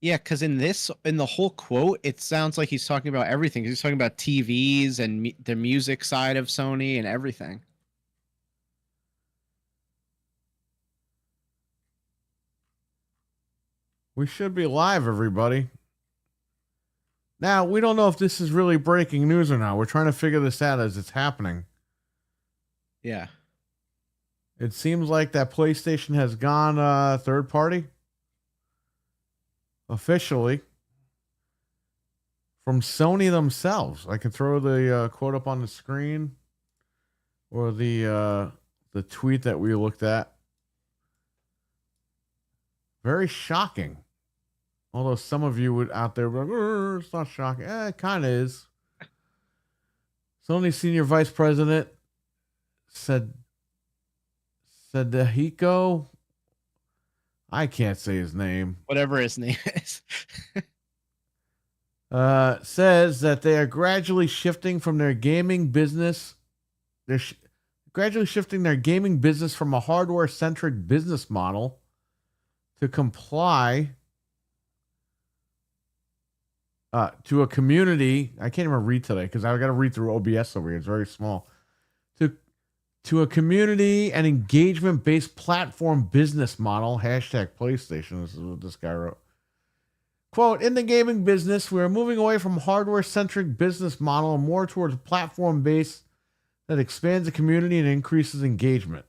Yeah, because in the whole quote, it sounds like he's talking about everything. He's talking about TVs and the music side of Sony and everything. We should be live, everybody. Now, we don't know if this is really breaking news or not. We're trying to figure this out as it's happening. Yeah. It seems like that PlayStation has gone third party officially from Sony themselves. I can throw the quote up on the screen or the tweet that we looked at. Very shocking. Although some of you would out there be like, it's not shocking. It kind of is. Sony senior vice president said Sadahiko. I can't say his name. Whatever his name is. Says that they are gradually shifting from their gaming business. They're gradually shifting their gaming business from a hardware centric business model to comply to a community. I can't even read today because I got to read through OBS over here. It's very small. To a community and engagement based platform business model. Hashtag PlayStation. This is what this guy wrote. Quote, in the gaming business, we are moving away from hardware-centric business model and more towards platform-based that expands the community and increases engagement.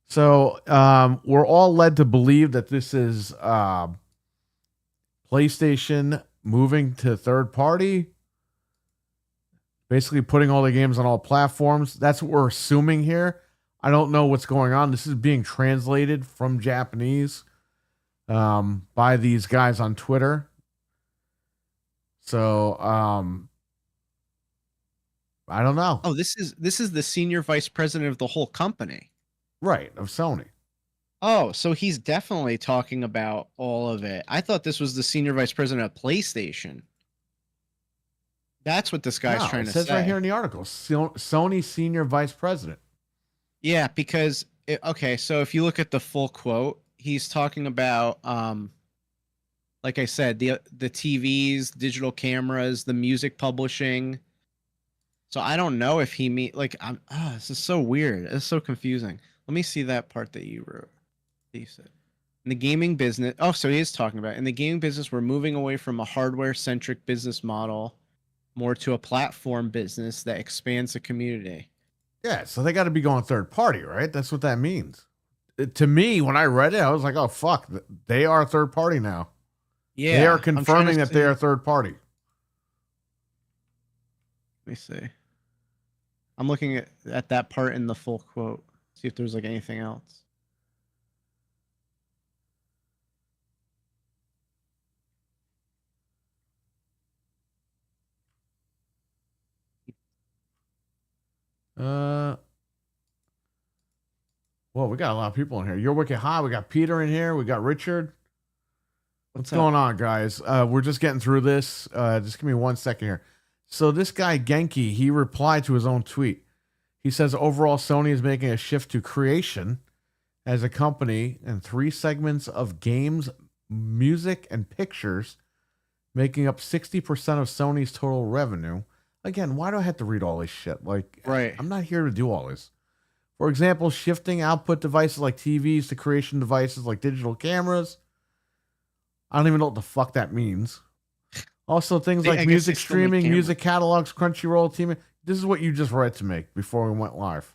So we're all led to believe that this is PlayStation moving to third party, basically putting all the games on all platforms. That's what we're assuming here. I don't know what's going on. This is being translated from Japanese by these guys on Twitter. So I don't know. Oh, this is the senior vice president of the whole company. Right, of Sony. Oh, so he's definitely talking about all of it. I thought this was the senior vice president of PlayStation. That's what this guy's No, trying it to says right say. here in the article, Sony senior vice president. Yeah, because okay, so if you look at the full quote, he's talking about like I said, the TVs, digital cameras, the music publishing. So I don't know if he like this is so weird. It's so confusing. Let me see that part that you wrote. He said. In the gaming business, oh, so he is talking about in the gaming business, we're moving away from a hardware-centric business model more to a platform business that expands the community. Yeah, so they got to be going third party, right? That's what that means. To me, when I read it, I was like, oh, fuck. They are third party now. They are Yeah, I'm trying confirming to that they see. are third party. Let me see. I'm looking at that part in the full quote. See if there's like anything else. Well, we got a lot of people in here. You're wicked high. We got Peter in here. We got Richard. What's What's up? going on, guys? We're just getting through this. Just give me 1 second here. So this guy Genki, he replied to his own tweet. He says overall Sony is making a shift to creation as a company in 3 segments of games, music, and pictures, making up 60% of Sony's total revenue. Again, why do I have to read all this shit? Like, Right. I'm not here to do all this. For example, shifting output devices like TVs to creation devices like digital cameras. I don't even know what the fuck that means. Also, things like I guess they music still make streaming, cameras. music catalogs, Crunchyroll, teaming. This is what you just read to me before we went live.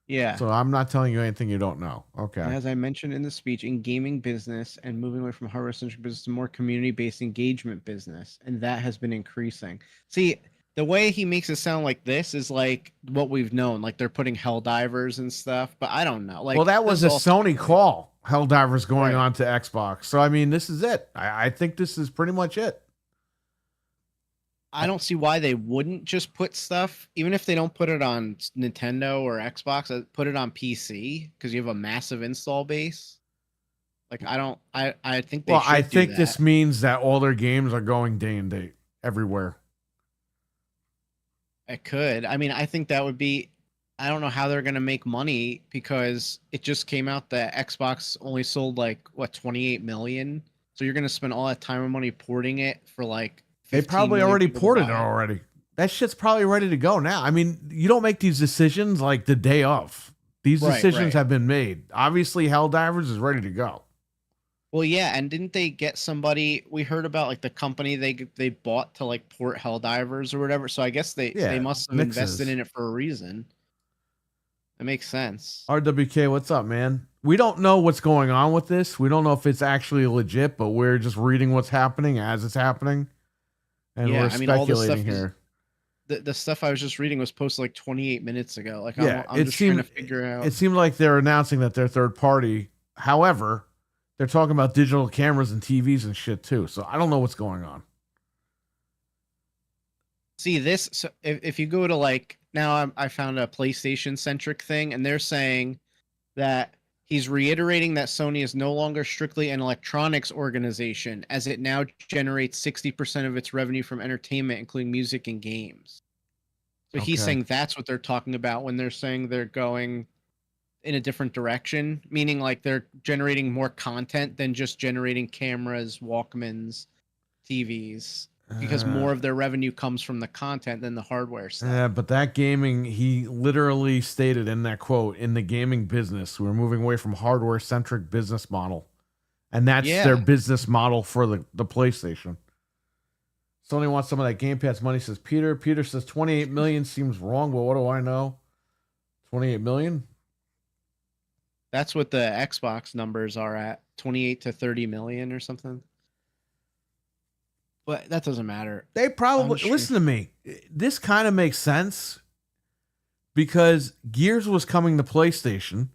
Yeah. So I'm not telling you anything you don't know. Okay. As I mentioned in the speech, in gaming business and moving away from hardware-centric business to more community-based engagement business, and that has been increasing. See, the way he makes it sound like this is like what we've known, like they're putting Helldivers and stuff, but I don't know. Well, Like that this was is a all Sony speculation. call. Helldivers going Right. on to Xbox. So I mean, this is it. I think this is pretty much it. I don't see why they wouldn't just put stuff, even if they don't put it on Nintendo or Xbox, put it on PC because you have a massive install base. Like I don't, I think they Well, I should do think this that. means that all their games are going day and date everywhere. It could. I mean, I think that would be. I don't know how they're gonna make money because it just came out that Xbox only sold like what 28 million. So you're gonna spend all that time and money porting it for like They 15 probably million already people to ported it buy it? already. That shit's probably ready to go now. I mean, you don't make these decisions like the day of. These Right, decisions right. have been made. Obviously, Helldivers is ready to go. Well, yeah, and didn't they get somebody? We heard about like the company they bought to like port Helldivers or whatever. So I guess they Yeah, must have invested mixes. in it for a reason. It makes sense. RWK, what's up, man? We don't know what's going on with this. We don't know if it's actually legit, but we're just reading what's happening as it's happening. And Yeah, we're I mean all this speculating stuff is here. the stuff I was just reading was posted like 28 minutes ago. Like Yeah, I'm just trying to figure out. it seemed like they're announcing that they're third party. However, they're talking about digital cameras and TVs and shit too. So I don't know what's going on. See this. So if you go to like now, I found a PlayStation centric thing, and they're saying that he's reiterating that Sony is no longer strictly an electronics organization, as it now generates 60% of its revenue from entertainment, including music and games. So he's Okay. saying that's what they're talking about when they're saying they're going in a different direction, meaning like they're generating more content than just generating cameras, Walkmans, TVs, because Uh, more of their revenue comes from the content than the hardware stuff. but that gaming, he literally stated in that quote, in the gaming business, we're moving away from hardware centric business model. And that's their Yeah, business model for the PlayStation. Sony wants some of that Game Pass money, says Peter. Peter says 28 million seems wrong, but what do I know? 28 million? that's what the Xbox numbers are at, 28 to 30 million or something. But that doesn't matter. They I'm probably sure. listen to me. This kind of makes sense because Gears was coming to PlayStation,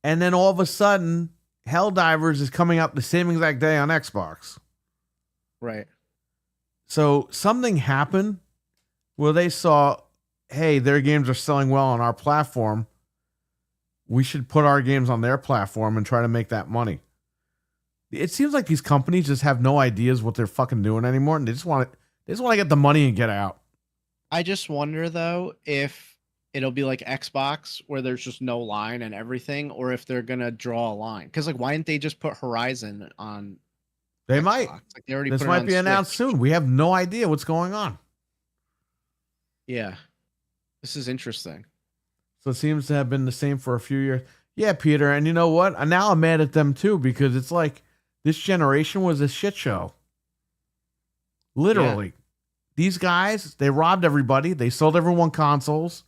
and then all of a sudden, Helldivers is coming out the same exact day on Xbox. Right. So something happened where they saw, hey, their games are selling well on our platform. We should put our games on their platform and try to make that money. It seems like these companies just have no ideas what they're fucking doing anymore, and they just want to get the money and get out. I just wonder though if it'll be like Xbox where there's just no line and everything, or if they're gonna draw a line. Because like, why didn't they just put Horizon on They might. Xbox? Like they already This put it might on be announced Switch. soon. We have no idea what's going on. Yeah, this is interesting. So it seems to have been the same for a few years. Yeah, Peter, and you know what? Now I'm mad at them too because it's like this generation was a shit show. Yeah, Literally. These guys, they robbed everybody. They sold everyone consoles.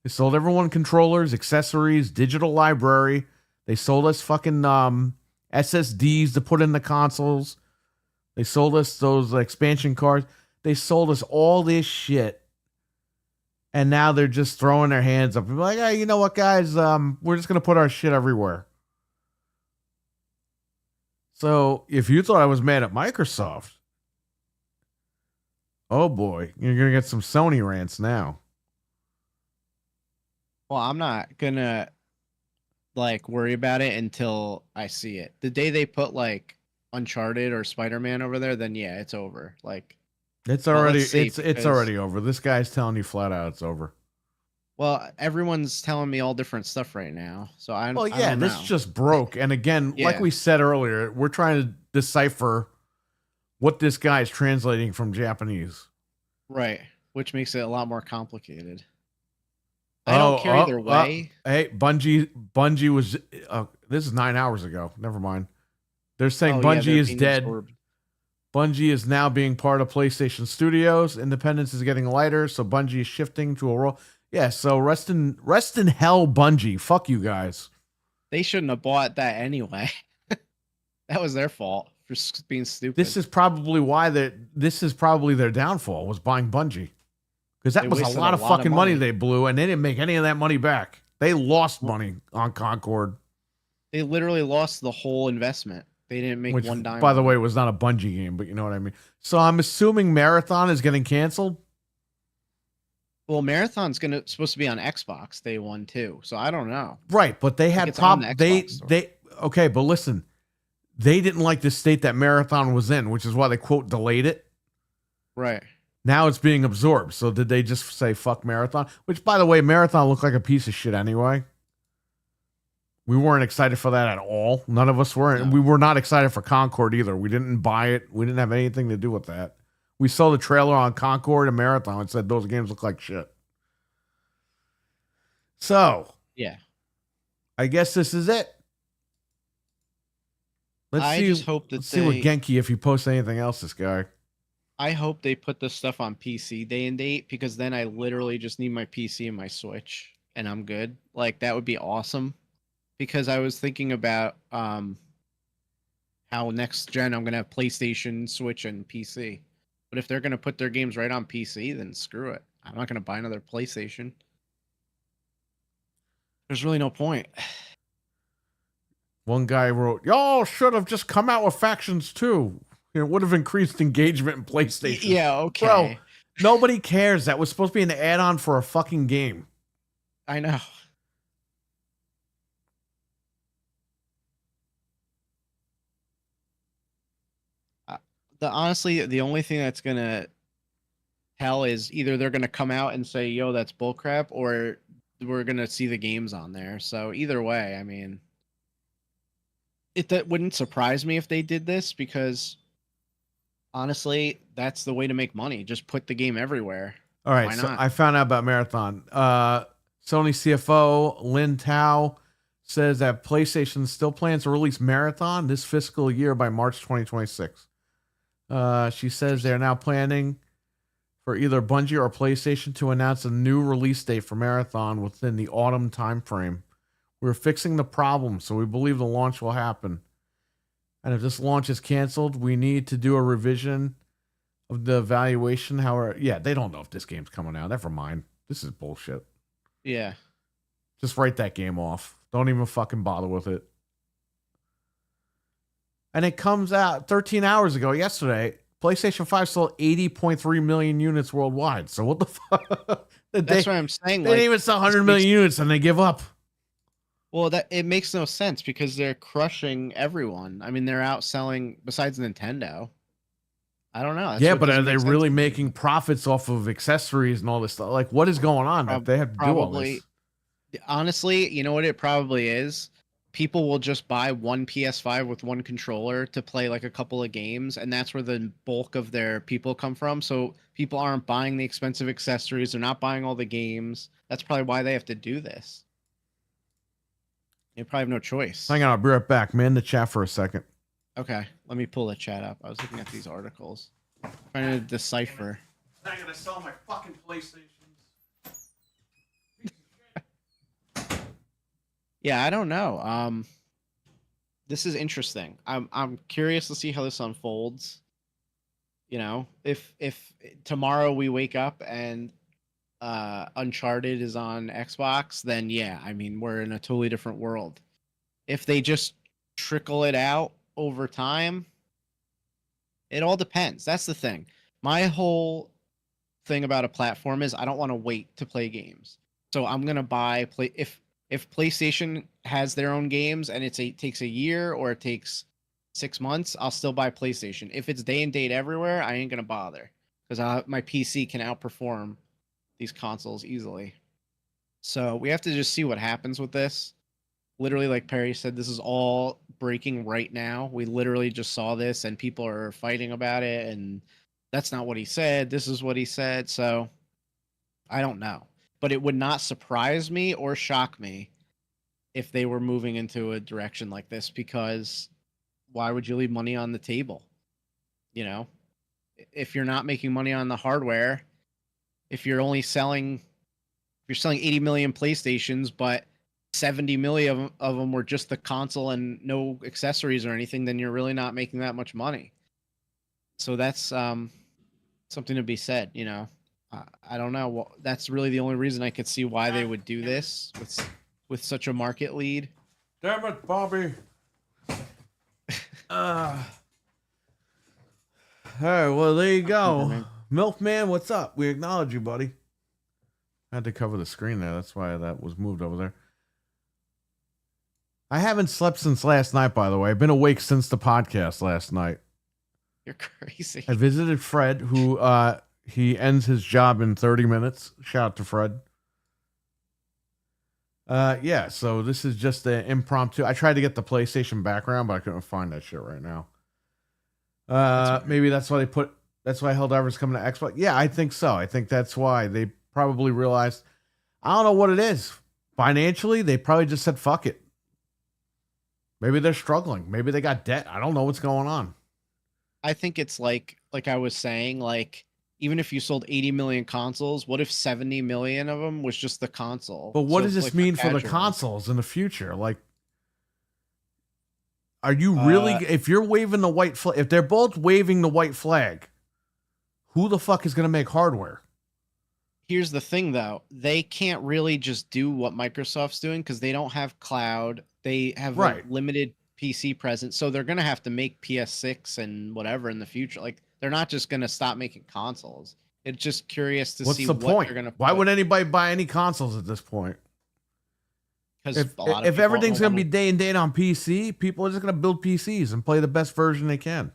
They sold everyone controllers, accessories, digital library. They sold us fucking SSDs to put in the consoles. They sold us those expansion cards. They sold us all this shit. And now they're just throwing their hands up and be like, hey, you know what, guys? We're just gonna put our shit everywhere. So if you thought I was mad at Microsoft, oh boy, you're gonna get some Sony rants now. well, I'm not gonna like worry about it until I see it. The day they put like Uncharted or Spider-Man over there, then yeah, it's over. Like, It's but already let's see it's because already over. This guy's telling you flat out it's over. well, everyone's telling me all different stuff right now, so Well, I yeah, don't this know. just broke. And again, like Yeah, we said earlier, we're trying to decipher what this guy is translating from Japanese. right. Which makes it a lot more complicated. I don't Oh, care either way. hey, Bungie was. This is 9 hours ago. Never mind. They're saying Oh yeah, Bungie they're is being dead. absorbed. Bungie is now being part of PlayStation Studios. Independence is getting lighter, so Bungie is shifting to a role. Yeah, so rest in hell, Bungie. Fuck you guys. They shouldn't have bought that anyway. That was their fault for being stupid. This is probably their downfall was buying Bungie. Because that They was a wasted lot a of lot of fucking money money. they blew, and they didn't make any of that money back. They lost money on Concord, They literally lost the whole investment. They didn't make which, one dime by the on way, it. was not a Bungie game, but you know what I mean. So I'm assuming Marathon is getting canceled. Well, Marathon's supposed to be on Xbox day one too, so I don't know. Right, but they Like had it's on the Xbox store. they okay, but listen, they didn't like the state that Marathon was in, which is why they quote delayed it. Right. Now it's being absorbed. So did they just say fuck Marathon? Which, by the way, Marathon looked like a piece of shit anyway. We weren't excited for that at all. None of us were. And No. we were not excited for Concord either. We didn't buy it. We didn't have anything to do with that. We saw the trailer on Concord and Marathon and said those games look like shit. So, Yeah. I guess this is it. I just hope that Let's see what Genki, if he posts anything else, this guy. I hope they put this stuff on PC day and date, because then I literally just need my PC and my Switch and I'm good. Like, that would be awesome. Because I was thinking about how next gen I'm gonna have PlayStation, Switch, and PC. But if they're gonna put their games right on PC, then screw it. I'm not gonna buy another PlayStation. There's really no point. One guy wrote, "Y'all should have just come out with Factions 2. It would have increased engagement in PlayStation." Yeah, okay. Bro, nobody cares. That was supposed to be an add-on for a fucking game. I know. Honestly, the only thing that's gonna tell is either they're gonna come out and say, "Yo, that's bullcrap," or we're gonna see the games on there. So either way, I mean, that wouldn't surprise me if they did this, because honestly, that's the way to make money. Just put the game everywhere. All right, Why so not? I found out about Marathon. Sony CFO Lin Tao says that PlayStation still plans to release Marathon this fiscal year by March 2026. She says they're now planning for either Bungie or PlayStation to announce a new release date for Marathon within the autumn timeframe. We're fixing the problem, so we believe the launch will happen. And if this launch is canceled, we need to do a revision of the evaluation. However, yeah, they don't know if this game's coming out. Never mind. This is bullshit. Yeah. Just write that game off. Don't even fucking bother with it. And it comes out 13 hours ago, yesterday. PlayStation 5 sold 80.3 million units worldwide. So what the fuck? That's what I'm saying. They didn't even sell 100 million units and they give up. Well, that it makes no sense, because they're crushing everyone. I mean, they're outselling, besides Nintendo. I don't know. Yeah, but are they really making profits off of accessories and all this stuff? Like, what is going on that they have to do all this? Honestly, you know what it probably is? People will just buy one PS5 with one controller to play like a couple of games, and that's where the bulk of their people come from. So people aren't buying the expensive accessories. They're not buying all the games. That's probably why they have to do this. You probably have no choice. Hang on, I'll be right back. Man, the chat for a second. Okay, let me pull the chat up. I was looking at these articles, trying to decipher. I'm gonna sell my fucking PlayStations. Yeah, I don't know. This is interesting. I'm curious to see how this unfolds. You know, if tomorrow we wake up and Uncharted is on Xbox, then yeah, I mean, we're in a totally different world. If they just trickle it out over time, it all depends. That's the thing. My whole thing about a platform is I don't want to wait to play games. So I'm gonna buy if PlayStation has their own games and takes a year or it takes 6 months, I'll still buy PlayStation. If it's day and date everywhere, I ain't gonna bother, because my PC can outperform these consoles easily. So we have to just see what happens with this. Literally, like Perry said, this is all breaking right now. We literally just saw this and people are fighting about it, and that's not what he said. This is what he said. So I don't know. But it would not surprise me or shock me if they were moving into a direction like this, because why would you leave money on the table? You know, if you're not making money on the hardware, if you're selling 80 million PlayStations, but 70 million of them were just the console and no accessories or anything, then you're really not making that much money. So that's something to be said, you know. I don't know. Well, that's really the only reason I could see why they would do this with such a market lead. Damn it, Bobby. All right, well, there you go. Milkman, what's up? We acknowledge you, buddy. I had to cover the screen there. That's why that was moved over there. I haven't slept since last night, by the way. I've been awake since the podcast last night. You're crazy. I visited Fred, who he ends his job in 30 minutes. Shout out to Fred. Yeah, so this is just an impromptu. I tried to get the PlayStation background, but I couldn't find that shit right now. That's weird. Maybe that's why that's why Helldivers coming to Xbox. Yeah, I think so. I think that's why they probably realized, I don't know what it is. Financially, they probably just said, fuck it. Maybe they're struggling. Maybe they got debt. I don't know what's going on. I think it's like I was saying, like even if you sold 80 million consoles, what if 70 million of them was just the console? But what So does this like for mean for the casuals, consoles in the future? Like, are you really, if you're waving the white flag, if they're both waving the white flag, who the fuck is going to make hardware? here's the thing though, they can't really just do what Microsoft's doing because they don't have cloud. They have Right. a limited PC presence, so they're gonna have to make PS6 and whatever in the future. Like they're not just gonna stop making consoles. It's just curious to What's see the what point? they're gonna. Why would anybody buy any consoles at this point? Because If everything's going to be day and date on PC, people are just going to build PCs and play the best version they can.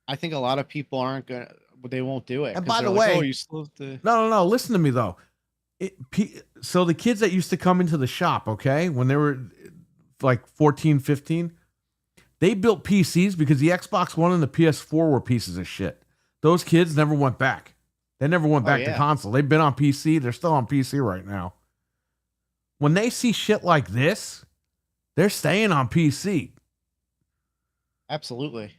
I think a lot of people aren't gonna. They won't do it. And by they're the like, way, oh, you still have to. no. Listen to me though. So the kids that used to come into the shop, okay, when they were like 14, 15, they built PCs because the Xbox One and the PS4 were pieces of shit. Those kids never went back. They never went back to console. They've been on PC. They're still on PC right now. When they see shit like this, they're staying on PC. Absolutely.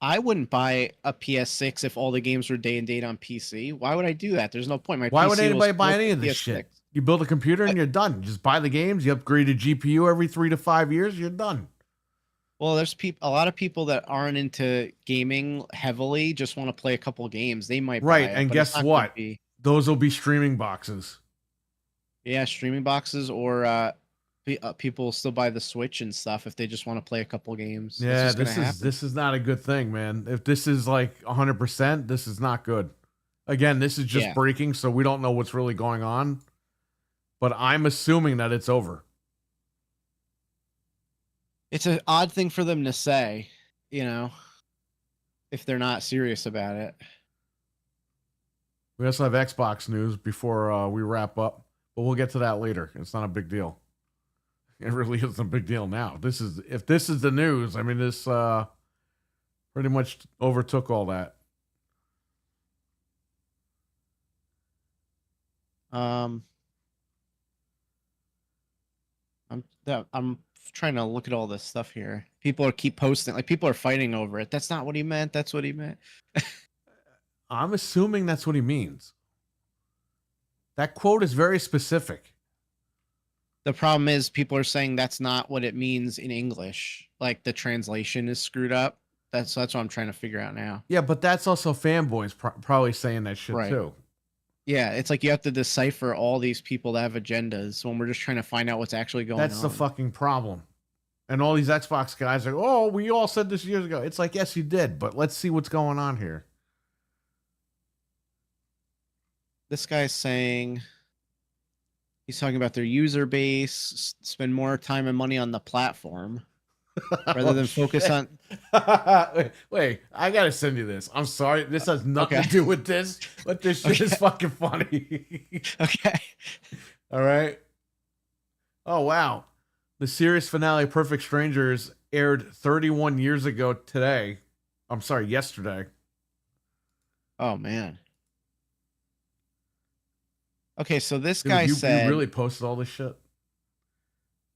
I wouldn't buy a PS6 if all the games were day and date on PC. Why would I do that? There's no point. Why would anybody buy any of this shit? You build a computer and you're done. You just buy the games. You upgrade a GPU every 3 to 5 years. You're done. Well, there's a lot of people that aren't into gaming heavily, just want to play a couple games. They might buy it, and guess what? Those will be streaming boxes. Yeah, streaming boxes, or people still buy the Switch and stuff if they just want to play a couple games. Yeah, this is not a good thing, man. If this is like 100%, this is not good. Again, this is just breaking, so we don't know what's really going on. But I'm assuming that it's over. It's an odd thing for them to say, if they're not serious about it. We also have Xbox news before we wrap up, but we'll get to that later. It's not a big deal. It really isn't a big deal now. If this is the news, I mean, this pretty much overtook all that. I'm trying to look at all this stuff here. People keep posting, like people are fighting over it. That's not what he meant. That's what he meant. I'm assuming that's what he means. That quote is very specific. The problem is people are saying that's not what it means in English. Like the translation is screwed up. That's what I'm trying to figure out now. Yeah, but that's also fanboys probably saying that shit too. Yeah, it's like you have to decipher all these people that have agendas when we're just trying to find out what's actually going on. That's the fucking problem. And all these Xbox guys are, oh, we all said this years ago. It's like, yes, you did, but let's see what's going on here. This guy's saying he's talking about their user base, spend more time and money on the platform rather than focus on. Wait, I gotta send you this. I'm sorry, this has nothing to do with this, but this shit is fucking funny. Okay. All right. Oh wow, the series finale of Perfect Strangers aired 31 years ago today. I'm sorry, yesterday. Oh man. Okay, so this guy said... You really posted all this shit?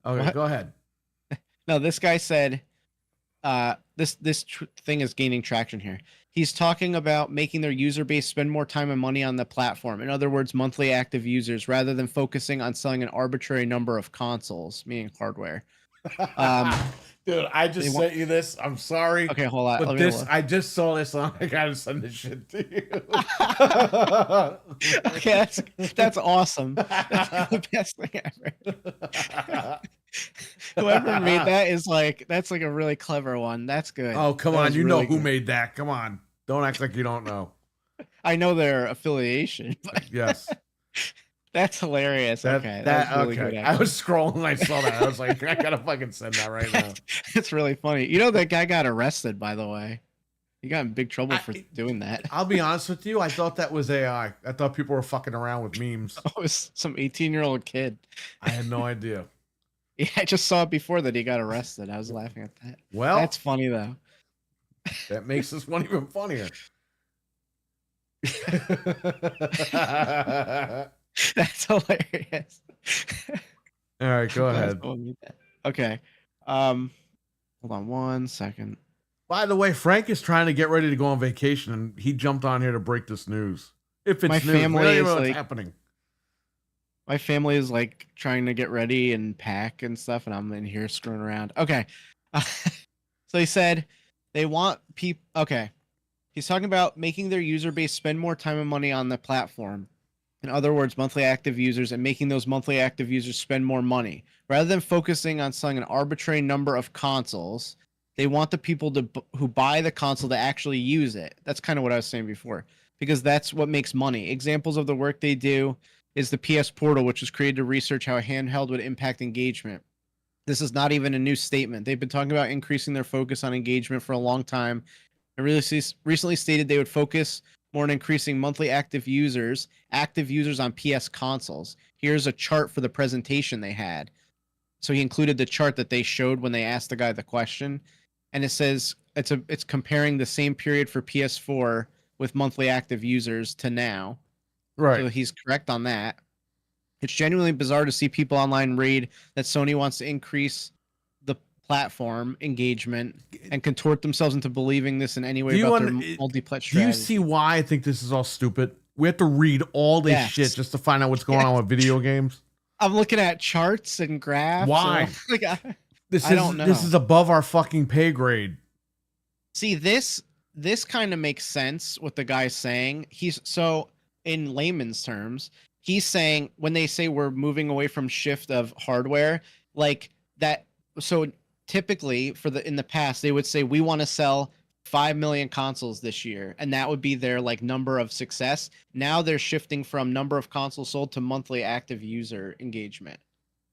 Okay, go ahead. No, this guy said this thing is gaining traction here. He's talking about making their user base spend more time and money on the platform. In other words, monthly active users, rather than focusing on selling an arbitrary number of consoles, meaning hardware. Dude, I just sent you this. I'm sorry. Okay, hold on. But I just saw this on. I gotta send this shit to you. Okay, that's awesome. That's the best thing ever. Whoever made that that's like a really clever one. That's good. Oh, come on. You know who made that. Come on. Don't act like you don't know. I know their affiliation, but yes. That's hilarious. Okay. That was really good. I was scrolling and I saw that. I was like, I gotta fucking send that right now. It's really funny. That guy got arrested, by the way. He got in big trouble for doing that. I'll be honest with you. I thought that was AI. I thought people were fucking around with memes. Oh, it was some 18-year-old kid. I had no idea. Yeah, I just saw it before that he got arrested. I was laughing at that. Well, that's funny though. That makes this one even funnier. That's hilarious. All right, go ahead. Okay. Hold on 1 second. By the way, Frank is trying to get ready to go on vacation, and he jumped on here to break this news. If it's my news, family is what's like happening. My family is like trying to get ready and pack and stuff, and I'm in here screwing around. Okay. So he said they want people. Okay. He's talking about making their user base spend more time and money on the platform. In other words, monthly active users, and making those monthly active users spend more money. Rather than focusing on selling an arbitrary number of consoles, they want the people who buy the console to actually use it. That's kind of what I was saying before, because that's what makes money. Examples of the work they do is the PS Portal, which was created to research how a handheld would impact engagement. This is not even a new statement. They've been talking about increasing their focus on engagement for a long time, and recently stated they would focus more on increasing monthly active users on PS consoles. Here's a chart for the presentation they had. So he included the chart that they showed when they asked the guy the question, and it says it's comparing the same period for PS4 with monthly active users to now. Right. So he's correct on that. It's genuinely bizarre to see people online read that Sony wants to increase the platform engagement and contort themselves into believing this in any way about their multi-plat strategy. Do you see why I think this is all stupid? We have to read all this shit just to find out what's going on with video games. I'm looking at charts and graphs. Why? I don't know. This is above our fucking pay grade. See, this kind of makes sense what the guy's saying. In layman's terms, he's saying when they say we're moving away from shift of hardware, like that. So typically in the past, they would say we want to sell 5 million consoles this year, and that would be their like number of success. Now they're shifting from number of consoles sold to monthly active user engagement.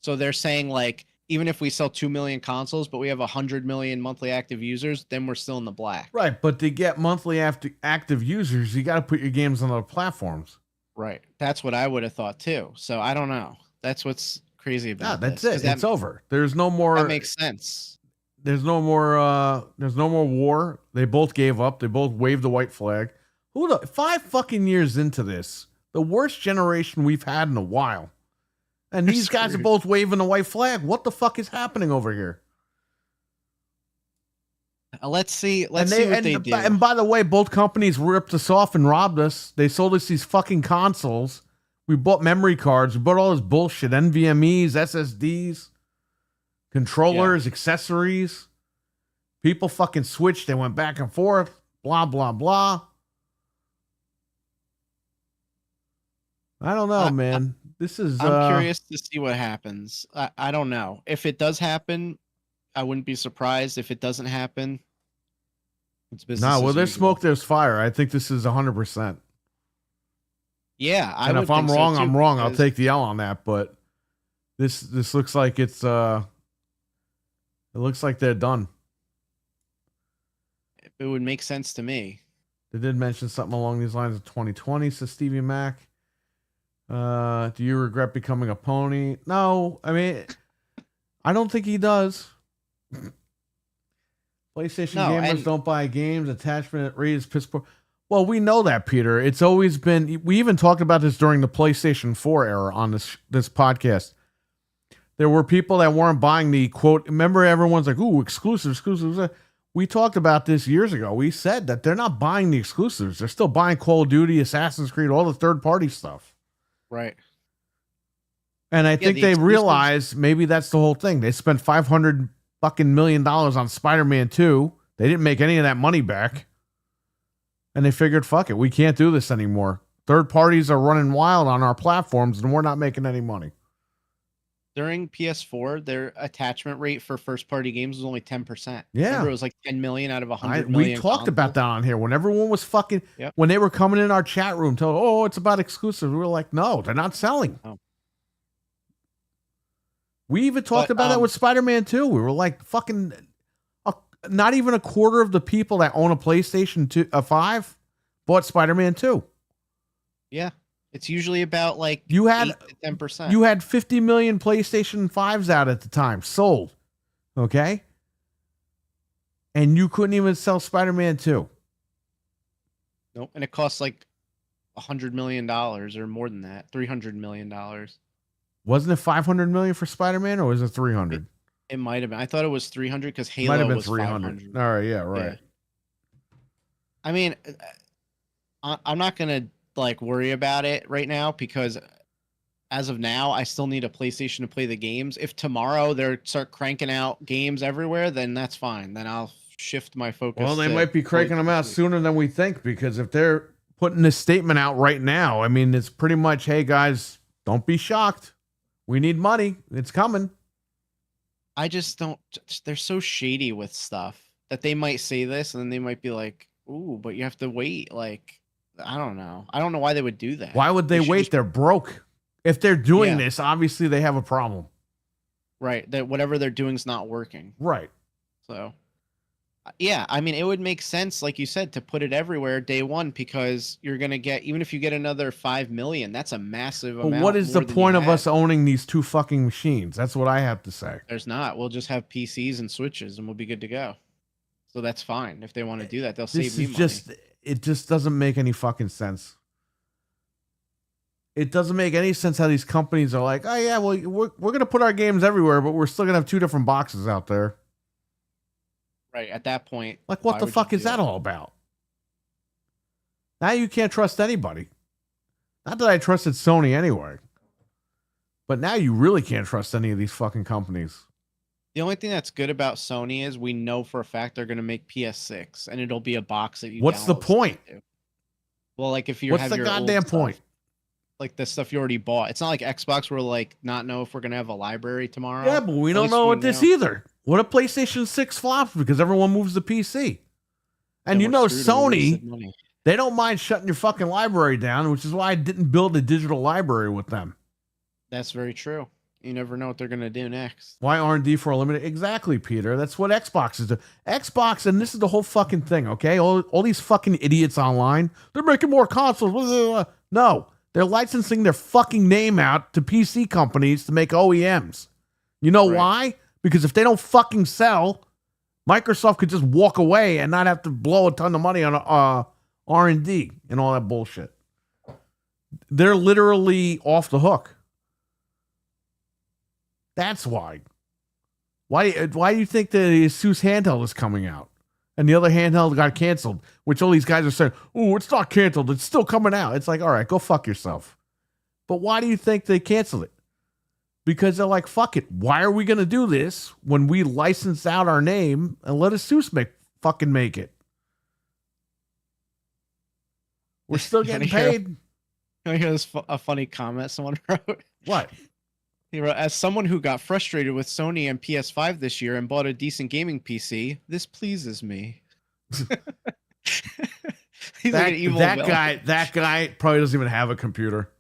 So they're saying like, even if we sell 2 million consoles, but we have 100 million monthly active users, then we're still in the black. Right, but to get monthly active users, you got to put your games on other platforms. Right, that's what I would have thought too. So I don't know. That's what's crazy about. That's it. It's over. There's no more. That makes sense. There's no more. There's no more war. They both gave up. They both waved the white flag. 5 fucking years into this, the worst generation we've had in a while. And these guys are both waving the white flag. What the fuck is happening over here? Let's see what they do. And by the way, both companies ripped us off and robbed us. They sold us these fucking consoles. We bought memory cards. We bought all this bullshit. NVMEs, SSDs, controllers, accessories. People fucking switched. They went back and forth. Blah, blah, blah. I don't know, man. I'm curious to see what happens. I don't know. If it does happen, I wouldn't be surprised. If it doesn't happen, it's business. No, well, there's smoke, there's fire. I think this is 100%. Yeah, and if I'm wrong, I'm wrong. I'll take the L on that. But this looks like it looks like they're done. It would make sense to me. They did mention something along these lines of 2020, says Stevie Mac. Do you regret becoming a pony? No, I mean, I don't think he does. PlayStation gamers don't buy games. Attachment rate is piss poor. Well, we know that, Peter. It's always been. We even talked about this during the PlayStation 4 era on this podcast. There were people that weren't buying the quote. Remember, everyone's like, "Ooh, exclusives." We talked about this years ago. We said that they're not buying the exclusives. They're still buying Call of Duty, Assassin's Creed, all the third-party stuff. Right. And I think they realize maybe that's the whole thing. They spent $500 million on Spider-Man 2. They didn't make any of that money back. And they figured, fuck it, we can't do this anymore. Third parties are running wild on our platforms and we're not making any money. During PS4, their attachment rate for first-party games was only 10%. Yeah. Remember, it was like 10 million out of 100 million. We talked about that on here. When everyone was fucking, when they were coming in our chat room, telling, oh, it's about exclusive. We were like, no, they're not selling. Oh. We even talked about that with Spider-Man 2. We were like, fucking, not even a quarter of the people that own a PlayStation 5 bought Spider-Man 2. Yeah. It's usually about like You had 8 to 10%. you had 50 million PlayStation 5s out at the time sold. Okay? And you couldn't even sell Spider-Man 2. Nope. And it costs like $100 million or more than that. $300 million. Wasn't it 500 million for Spider-Man, or was it 300? It might have been. I thought it was 300 because Might have Halo been was 300. 500. All right, yeah, right. Yeah. I mean, I'm not gonna like worry about it right now because as of now, I still need a PlayStation to play the games. If tomorrow they start cranking out games everywhere, then that's fine. Then I'll shift my focus. Well, they to might be cranking them out PlayStation. sooner than we think, because if they're putting this statement out right now, I mean, it's pretty much, hey guys, don't be shocked. We need money. It's coming. I just don't. They're so shady with stuff that they might say this and then they might be like, "Ooh, but you have to wait." Like, I don't know. I don't know why they would do that. Why would they should wait? just- They're broke. If they're doing Yeah. this, obviously they have a problem. right? That whatever they're doing is not working. Right. So, yeah, I mean, it would make sense, like you said, to put it everywhere day one because you're gonna get even if you get another 5 million, that's a massive But amount. what is the more than you point of had. us owning these two fucking machines? That's what I have to say. There's not. We'll just have PCs and Switches, and we'll be good to go. So that's fine if they want to do that. They'll This save me is money. just, it just doesn't make any fucking sense. It doesn't make any sense how these companies are like, oh yeah, well, we're going to put our games everywhere, but we're still going to have two different boxes out there. Right at that point. Like, what why the would you fuck do is that all about? Now you can't trust anybody. Not that I trusted Sony anyway. But now you really can't trust any of these fucking companies. The only thing that's good about Sony is we know for a fact they're going to make PS6, and it'll be a box that you. What's the download point? stuff to. Well, like if you What's have the your old goddamn stuff, point? like the stuff you already bought. It's not like Xbox where like not know if we're gonna have a library tomorrow. Yeah, but we At don't least know we what this know. either. What if PlayStation 6 flops because everyone moves to PC? And Then you we're know, screwed and we Sony, wasted money. they don't mind shutting your fucking library down, which is why I didn't build a digital library with them. That's very true. You never know what they're gonna do next. Why R&D for a limited? Exactly, Peter. That's what Xbox is doing. Xbox, and this is the whole fucking thing, okay? All these fucking idiots online, they're making more consoles. Blah, blah, blah. No, they're licensing their fucking name out to PC companies to make OEMs. You know Right. why? Because if they don't fucking sell, Microsoft could just walk away and not have to blow a ton of money on R&D and all that bullshit. They're literally off the hook. That's why. Why do you think the Asus handheld is coming out? And the other handheld got canceled, which all these guys are saying, oh, it's not canceled. It's still coming out. It's like, all right, go fuck yourself. But why do you think they canceled it? Because they're like, fuck it. Why are we going to do this when we license out our name and let Asus fucking make it? We're still getting paid. Can I hear this a funny comment someone wrote? What? He wrote, as someone who got frustrated with Sony and PS5 this year and bought a decent gaming PC, this pleases me. He's like an evil villain. That guy probably doesn't even have a computer.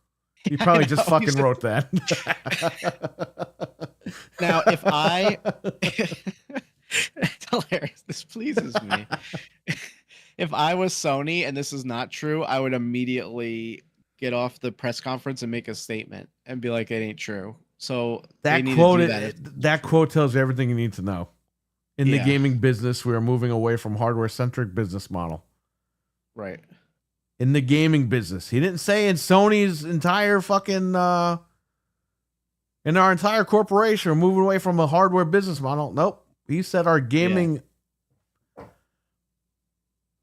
He probably just fucking wrote that. Now, if I... It's hilarious. This pleases me. If I was Sony and this is not true, I would immediately get off the press conference and make a statement and be like, it ain't true. So that quote tells you everything you need to know. In the gaming business, we are moving away from hardware-centric business model. Right. In the gaming business. He didn't say in Sony's entire fucking in our entire corporation, we're moving away from a hardware business model. Nope. He said our gaming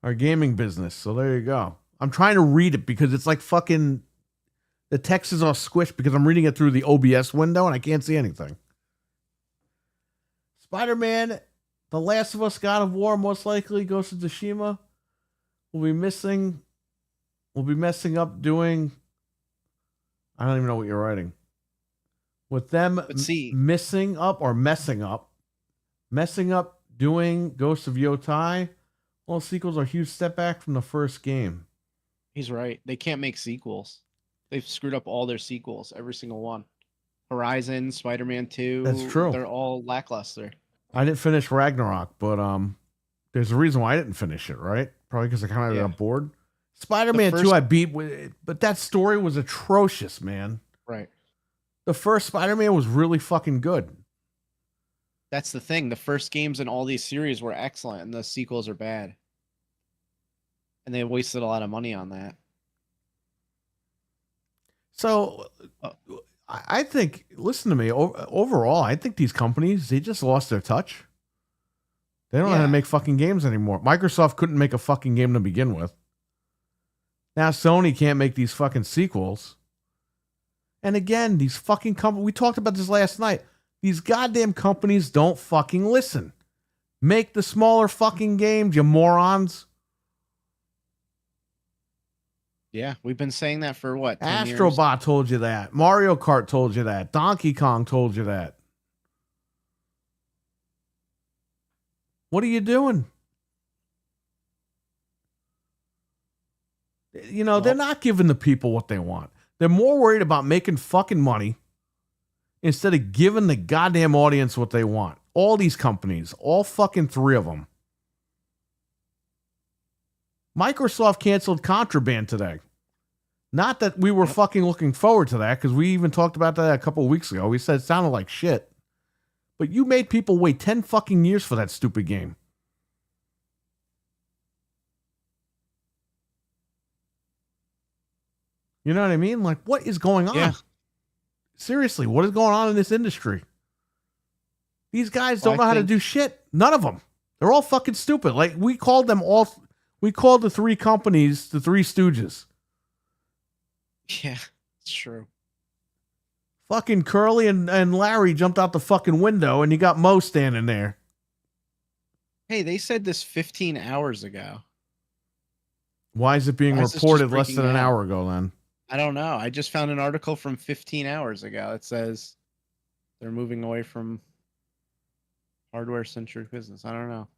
business. So there you go. I'm trying to read it because it's like fucking the text is all squished because I'm reading it through the OBS window and I can't see anything. Spider-Man, The Last of Us, God of War, most likely Ghost of Tsushima will be messing up doing. I don't even know what you're writing. With them messing up doing Ghost of Yotai. All sequels are a huge step back from the first game. He's right. They can't make sequels. They've screwed up all their sequels, every single one. Horizon, Spider-Man 2. That's true. They're all lackluster. I didn't finish Ragnarok, but There's a reason why I didn't finish it, right? Probably because I kind of got bored. Spider-Man 2 first- I beat, but that story was atrocious, man. Right. The first Spider-Man was really fucking good. That's the thing. The first games in all these series were excellent, and the sequels are bad. And they wasted a lot of money on that. So I think, listen to me, overall, I think these companies, they just lost their touch. They don't know how to make fucking games anymore. Microsoft couldn't make a fucking game to begin with. Now Sony can't make these fucking sequels. And again, these fucking companies, we talked about this last night. These goddamn companies don't fucking listen. Make the smaller fucking games, you morons. Yeah, we've been saying that for what? 10 Astrobot years? told you that. Mario Kart told you that. Donkey Kong told you that. What are you doing? You know, they're not giving the people what they want. They're more worried about making fucking money instead of giving the goddamn audience what they want. All these companies, all fucking three of them. Microsoft canceled Contraband today. Not that we were fucking looking forward to that, because we even talked about that a couple of weeks ago. We said it sounded like shit. But you made people wait 10 fucking years for that stupid game. You know what I mean? Like, what is going on? Yeah. Seriously, what is going on in this industry? These guys don't know how to do shit. None of them. They're all fucking stupid. Like, we called the three companies the Three Stooges. Yeah, it's true. Fucking Curly and Larry jumped out the fucking window, and you got Mo standing there. Hey, they said this 15 hours ago. Why is it being reported less than an hour ago then? I don't know. I just found an article from 15 hours ago. It says they're moving away from hardware-centric business. I don't know.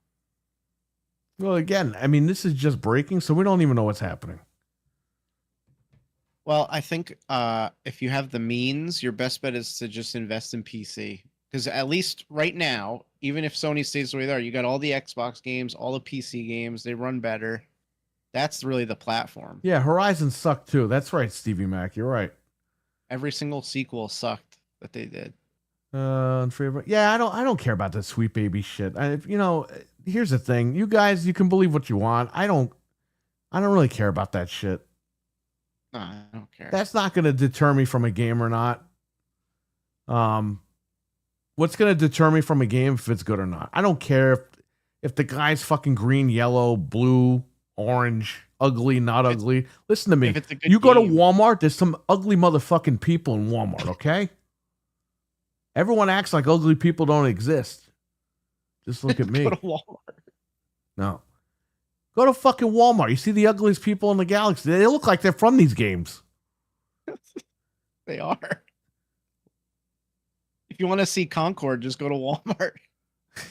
Well, again, I mean, this is just breaking, so we don't even know what's happening. Well, I think if you have the means, your best bet is to just invest in PC. Because at least right now, even if Sony stays the way they are, you got all the Xbox games, all the PC games. They run better. That's really the platform. Yeah, Horizon sucked too. That's right, Stevie Mac. You're right. Every single sequel sucked that they did. Yeah, I don't care about that Sweet Baby shit. Here's the thing. You guys, you can believe what you want. I don't really care about that shit. No, I don't care. That's not going to deter me from a game or not. What's going to deter me from a game if it's good or not? I don't care if the guy's fucking green, yellow, blue, orange, ugly, not ugly. Listen to me. You go to Walmart, there's some ugly motherfucking people in Walmart, okay? Everyone acts like ugly people don't exist. Just look at me. Go to Walmart. No. Go to fucking Walmart. You see the ugliest people in the galaxy. They look like they're from these games. They are. If you want to see Concord, just go to Walmart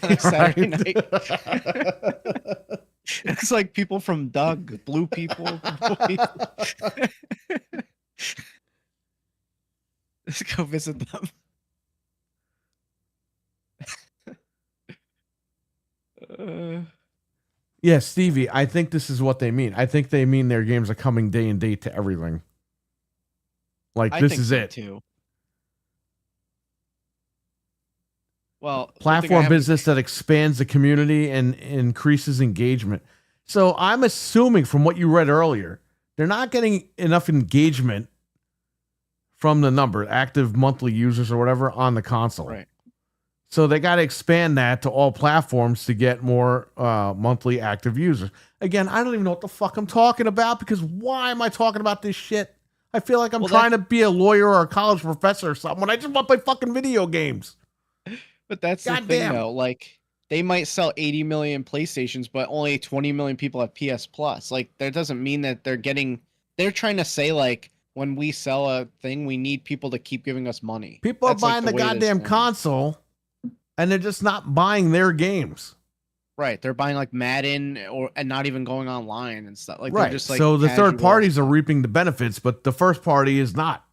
on a Saturday night. It's like people from Doug, blue people. Let's go visit them. Yeah, Stevie, I think this is what they mean. I think they mean their games are coming day and date to everything. Like, this is it. Too. Well, platform business that expands the community and increases engagement. So I'm assuming from what you read earlier, they're not getting enough engagement from the number, active monthly users or whatever, on the console. Right. So they got to expand that to all platforms to get more monthly active users. Again, I don't even know what the fuck I'm talking about, because why am I talking about this shit? I feel like I'm trying to be a lawyer or a college professor or something when I just want to play fucking video games. But that's the thing, though. Like, they might sell 80 million PlayStations, but only 20 million people have PS Plus. Like, that doesn't mean that they're trying to say, like, when we sell a thing, we need people to keep giving us money. People are buying the goddamn console, and they're just not buying their games. Right. They're buying like Madden and not even going online and stuff. Like, right. They're just like, so the third parties are reaping the benefits, but the first party is not.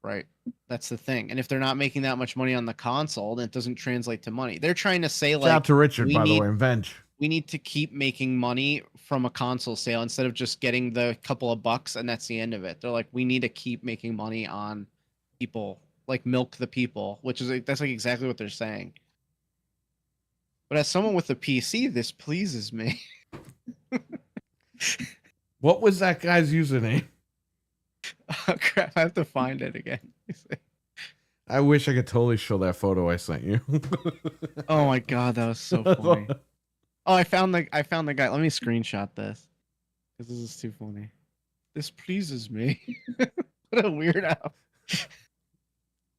Right. That's the thing. And if they're not making that much money on the console, then it doesn't translate to money. They're trying to say, like, shout out to Richard, by the way, and Venge. we need to keep making money from a console sale instead of just getting the couple of bucks and that's the end of it. They're like, we need to keep making money on people, like milk the people, which is like, that's like exactly what they're saying. But as someone with a PC, this pleases me. What was that guy's username? Oh crap! I have to find it again. I wish I could totally show that photo I sent you. Oh my god, that was so funny. Oh, I found the guy. Let me screenshot this because this is too funny. This pleases me. What a weirdo.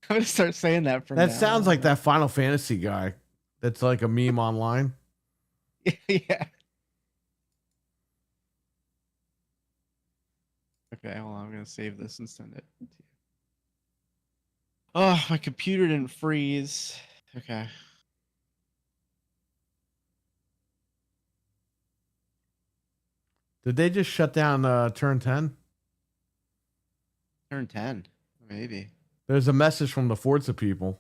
I'm gonna start saying that from That now sounds on. like that Final Fantasy guy. That's like a meme online. Yeah. Okay, hold on. I'm gonna save this and send it to you. Oh, my computer didn't freeze. Okay. Did they just shut down Turn 10? Turn 10, maybe. There's a message from the Forza people.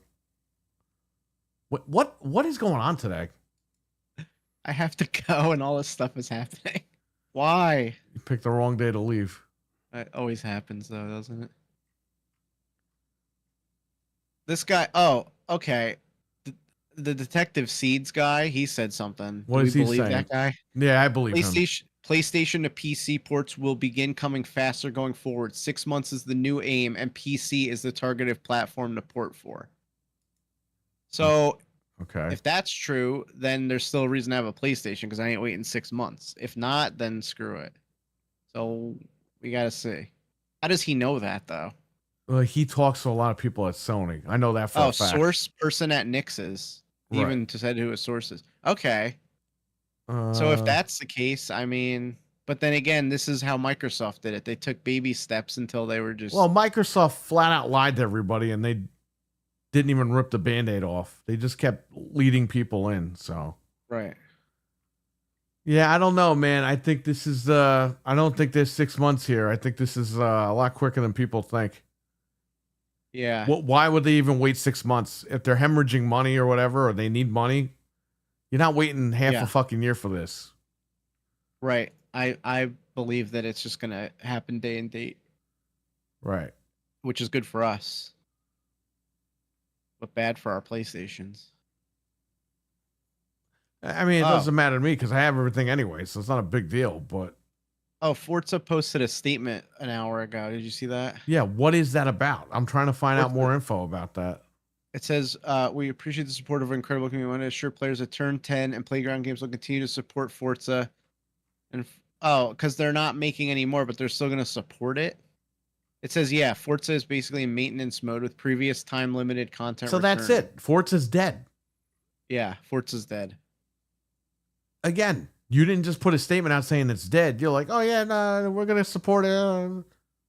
What is going on today? I have to go and all this stuff is happening. Why? You picked the wrong day to leave. That always happens though, doesn't it? This guy, oh, okay. The Detective Seeds guy, he said something. What Do is we he believe saying? that guy? Yeah, I believe him. PlayStation to PC ports will begin coming faster going forward. 6 months is the new aim, and PC is the targeted platform to port for. So, okay, if that's true, then there's still a reason to have a PlayStation because I ain't waiting 6 months. If not, then screw it. So we gotta see. How does he know that though? Well, he talks to a lot of people at Sony. I know that for a fact. Source person at Nix's. He Right. even said who his sources. Okay. So if that's the case, I mean, but then again, this is how Microsoft did it. They took baby steps until they were just. Well, Microsoft flat out lied to everybody, and they didn't even rip the Band-Aid off. They just kept leading people in. So Right. yeah, I don't know, man. I think this is. I don't think there's 6 months here. I think this is a lot quicker than people think. Yeah. Why would they even wait 6 months if they're hemorrhaging money or whatever, or they need money? You're not waiting half a fucking year for this. Right. I believe that it's just gonna happen day and date. Right. Which is good for us, but bad for our PlayStations. I mean, it doesn't matter to me because I have everything anyway, so it's not a big deal. But Forza posted a statement an hour ago. Did you see that? Yeah, what is that about? I'm trying to find out more info about that. It says, we appreciate the support of our incredible community. We want to assure players that Turn 10 and Playground Games will continue to support Forza. And because they're not making any more, but they're still going to support it. It says, yeah, Forza is basically in maintenance mode with previous time-limited content. So that's it. Forza's dead. Yeah, Forza's dead. Again, you didn't just put a statement out saying it's dead. You're like, oh yeah, no, we're going to support it.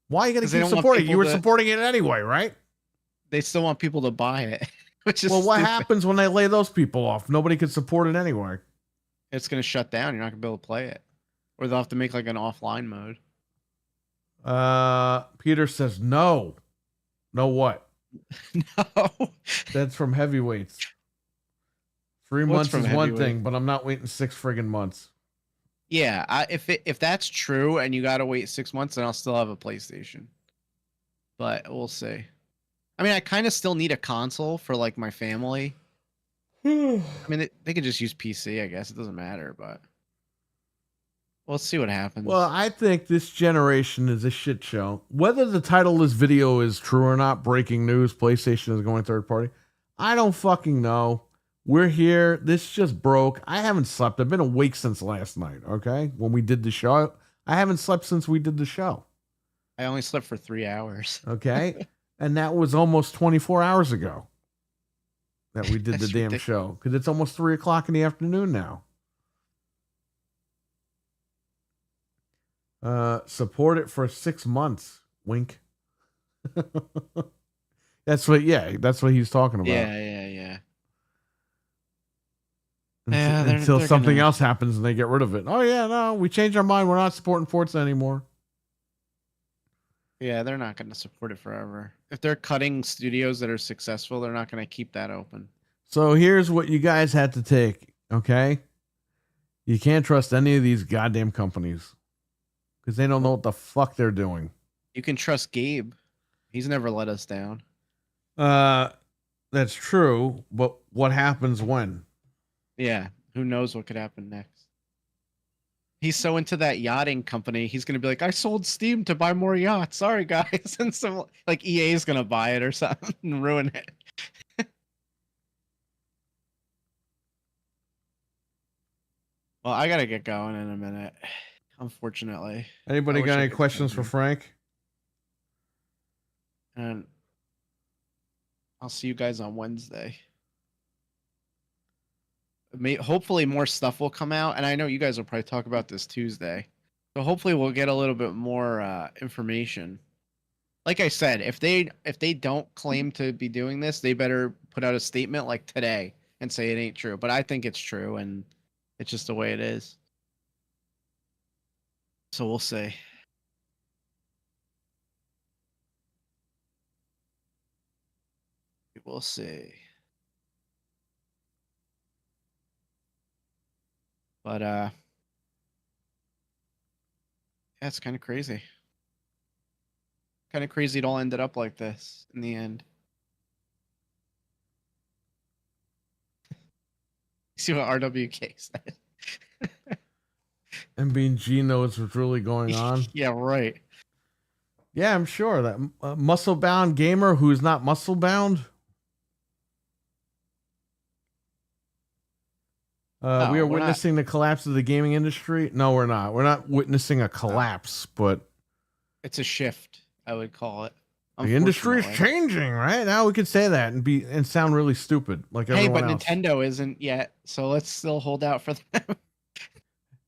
Why are you going to keep supporting it? You were supporting it anyway, right? They still want people to buy it. Which is well, what happens when they lay those people off? Nobody can support it anyway. It's going to shut down. You're not going to be able to play it. Or they'll have to make like an offline mode. Peter says no. No what? No. That's from Heavyweights. 3 months is one thing, but I'm not waiting 6 friggin' months. Yeah, if that's true and you got to wait 6 months, then I'll still have a PlayStation. But we'll see. I mean, I kind of still need a console for like my family. I mean, they could just use PC, I guess. It doesn't matter, but we'll see what happens. Well, I think this generation is a shit show. Whether the title of this video is true or not, breaking news, PlayStation is going third party, I don't fucking know. We're here. This just broke. I haven't slept. I've been awake since last night, okay? When we did the show. I haven't slept since we did the show. I only slept for 3 hours. Okay? And that was almost 24 hours ago that we did the damn ridiculous. Show. Because it's almost 3 o'clock in the afternoon now. Support it for 6 months. Wink. That's what he's talking about. Yeah. Until something else happens and they get rid of it. Oh, yeah, no, we changed our mind. We're not supporting Forza anymore. Yeah, they're not going to support it forever. If they're cutting studios that are successful, they're not going to keep that open. So here's what you guys had to take, okay? You can't trust any of these goddamn companies because they don't know what the fuck they're doing. You can trust Gabe. He's never let us down. That's true, but what happens when? Yeah, who knows what could happen next? He's so into that yachting company. He's gonna be like, I sold Steam to buy more yachts. Sorry, guys, and so like EA's gonna buy it or something and ruin it. Well, I gotta get going in a minute. Unfortunately. Anybody got any questions for Frank? And I'll see you guys on Wednesday. Hopefully more stuff will come out, and I know you guys will probably talk about this Tuesday. So hopefully we'll get a little bit more information. Like I said, if they don't claim to be doing this, they better put out a statement like today and say it ain't true. But I think it's true, and it's just the way it is. So we'll see. We'll see. But yeah, it's kind of crazy. Kind of crazy it all ended up like this in the end. See what RWK said. MBG knows what's really going on. Yeah, right. Yeah, I'm sure that muscle bound gamer who's not muscle bound. We are witnessing the collapse of the gaming industry. No, we're not. We're not witnessing a collapse, but it's a shift, I would call it. The industry is changing, right? Now we could say that and sound really stupid like everyone else. Nintendo isn't yet, so let's still hold out for them.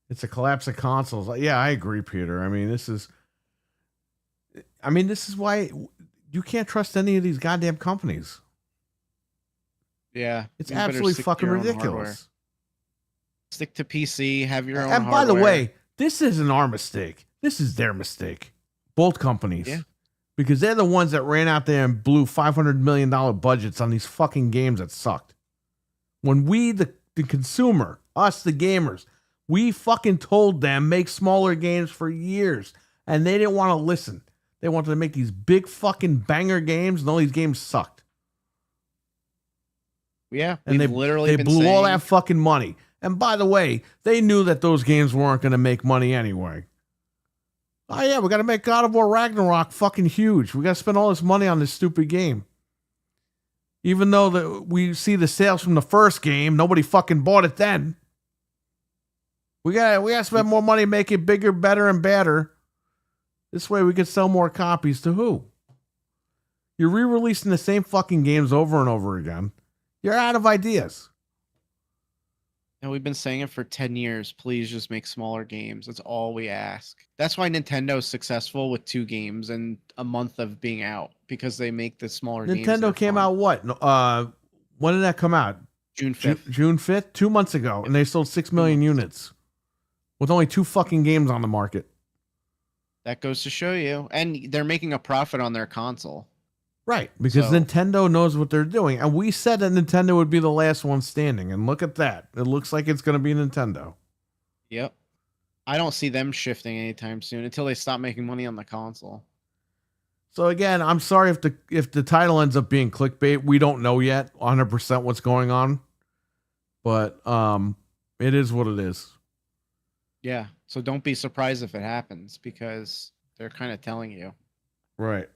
It's a collapse of consoles. Yeah, I agree, Peter. I mean, this is why you can't trust any of these goddamn companies. Yeah. It's absolutely fucking ridiculous. Hardware. Stick to PC, have your own hardware. And by the way, this isn't our mistake. This is their mistake. Both companies. Yeah. Because they're the ones that ran out there and blew $500 million budgets on these fucking games that sucked. When we, the consumer, us, the gamers, we fucking told them make smaller games for years. And they didn't want to listen. They wanted to make these big fucking banger games, and all these games sucked. Yeah. And they blew all that fucking money. And by the way, they knew that those games weren't going to make money anyway. Oh, yeah, we got to make God of War Ragnarok fucking huge. We got to spend all this money on this stupid game. Even though we see the sales from the first game, nobody fucking bought it then. We got to spend more money, make it bigger, better, and better. This way we could sell more copies to who? You're re-releasing the same fucking games over and over again. You're out of ideas. And we've been saying it for 10 years. Please just make smaller games. That's all we ask. That's why Nintendo's successful with 2 games and a month of being out, because they make the smaller games. Nintendo came out what? When did that come out? June 5th. June 5th? 2 months ago. And they sold 6 million units with only 2 fucking games on the market. That goes to show you. And they're making a profit on their console. Right, because Nintendo knows what they're doing. And we said that Nintendo would be the last one standing. And look at that. It looks like it's going to be Nintendo. Yep. I don't see them shifting anytime soon until they stop making money on the console. So again, I'm sorry if the title ends up being clickbait. We don't know yet 100% what's going on. But it is what it is. Yeah. So don't be surprised if it happens, because they're kind of telling you. Right.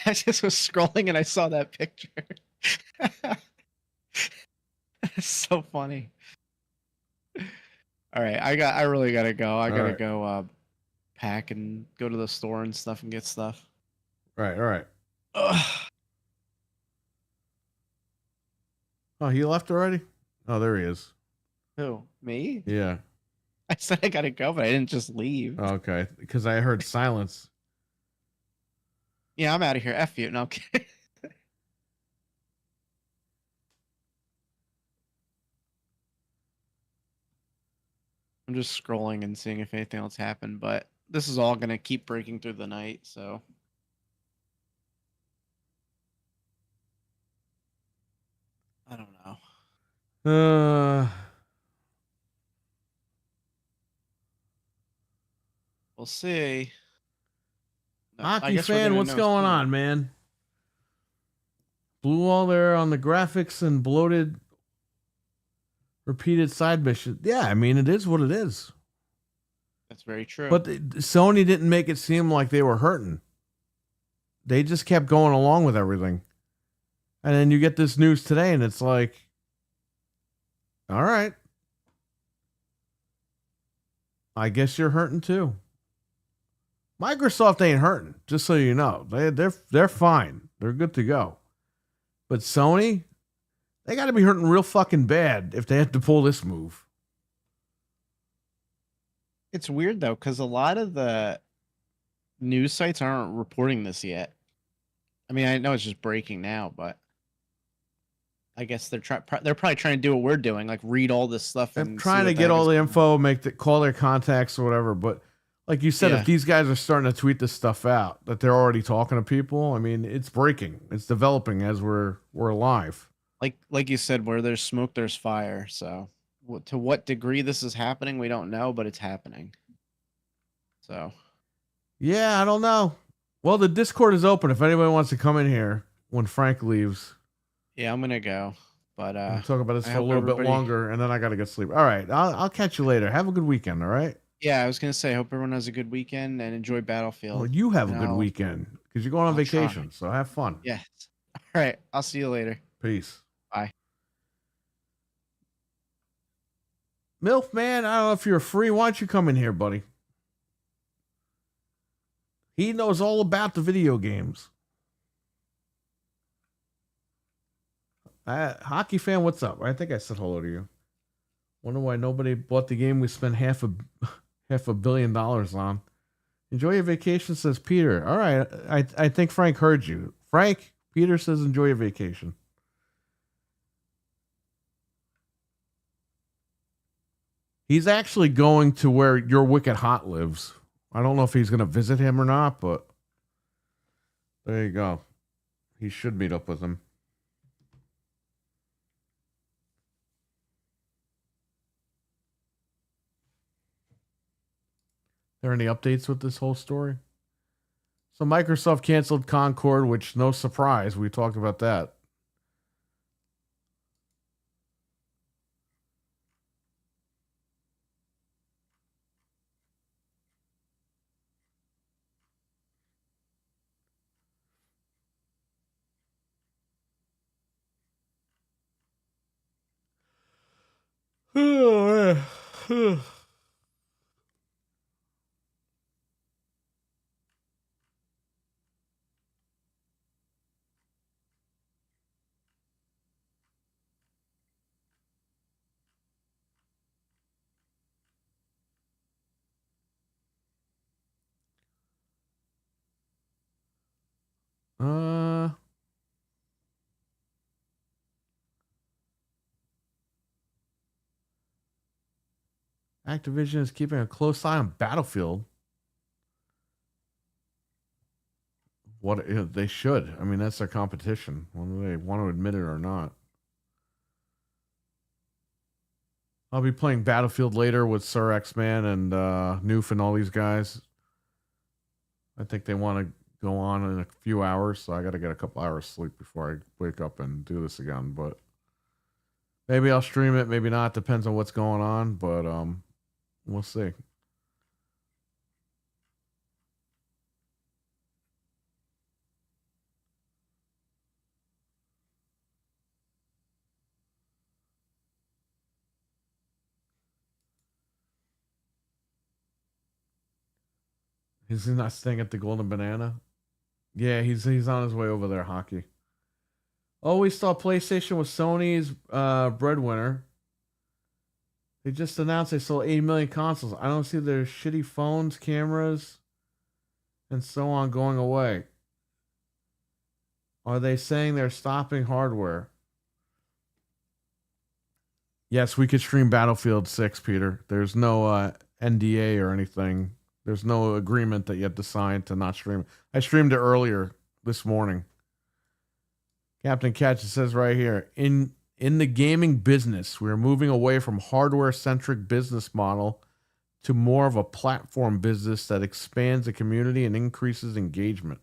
I just was scrolling and I saw that picture. It's so funny. All right, I really gotta go. I gotta go pack and go to the store and stuff and get stuff. Right, all right. Ugh. Oh, he left already? Oh, there he is. Who? Me? Yeah. I said I gotta go, but I didn't just leave. Okay, because I heard silence. Yeah, I'm out of here. F you. No, okay. I'm just scrolling and seeing if anything else happened, but this is all going to keep breaking through the night, so. I don't know. We'll see. I Hockey guess we're fan, gonna what's know going soon. on, man? Blew all there on the graphics and bloated, repeated side missions. Yeah, I mean, it is what it is. That's very true. But Sony didn't make it seem like they were hurting. They just kept going along with everything. And then you get this news today, and it's like, all right, I guess you're hurting too. Microsoft ain't hurting, just so you know. They're fine. They're good to go. But Sony, they got to be hurting real fucking bad if they have to pull this move. It's weird though, because a lot of the news sites aren't reporting this yet. I mean, I know it's just breaking now, but I guess they're probably trying to do what we're doing, like read all this stuff They're and see trying to what the get heck all is the going on. info, call their contacts or whatever. But like you said, if Yeah, these guys are starting to tweet this stuff out, that they're already talking to people, I mean, it's breaking. It's developing as we're live. like you said, where there's smoke, there's fire. So, to what degree this is happening, we don't know, but it's happening. So, Yeah, I don't know. Well, the Discord is open if anybody wants to come in here when Frank leaves. yeah, I'm gonna go, but We'll talk about this I for a hope little bit everybody. longer, and then I got to get sleep. All right, I'll catch you later. Have a good weekend. All right. Yeah, I was gonna say, hope everyone has a good weekend and enjoy Well, Battlefield. you have a And good weekend because you're going on I'll try. vacation. So have fun. Yes. All right. I'll see you later. Peace. Bye. MILF man, I don't know if you're free. Why don't you come in here, buddy? He knows all about the video games. Hockey fan, what's up? I think I said hello to you. Wonder why nobody bought the game we spent half a $1 billion on. Enjoy your vacation, says Peter. All right, I think Frank heard you. Frank, Peter says enjoy your vacation. He's actually going to where your Wicked Hot lives. I don't know if he's going to visit him or not, but there you go. He should meet up with him. There any updates with this whole story? So Microsoft canceled Concord, which no surprise. We talked about that. uh, Activision is keeping a close eye on Battlefield. What they should. I mean, that's their competition, whether they want to admit it or not. I'll be playing Battlefield later with Sir X-Man and Noof and all these guys. I think they want to go on in a few hours, so I got to get a couple hours sleep before I wake up and do this again. But maybe I'll stream it, maybe not. Depends on what's going on, but we'll see. Is he not staying at the Golden Banana? Yeah, he's on his way over there. Hockey. Oh, we saw PlayStation was Sony's breadwinner. They just announced they sold 80 million consoles. I don't see their shitty phones, cameras, and so on going away. Are they saying they're stopping hardware? Yes, we could stream Battlefield 6, Peter. There's no NDA or anything. There's no agreement that you have to sign to not stream. I streamed it earlier this morning. Captain Catch, it says right here, in the gaming business, we're moving away from hardware-centric business model to more of a platform business that expands the community and increases engagement.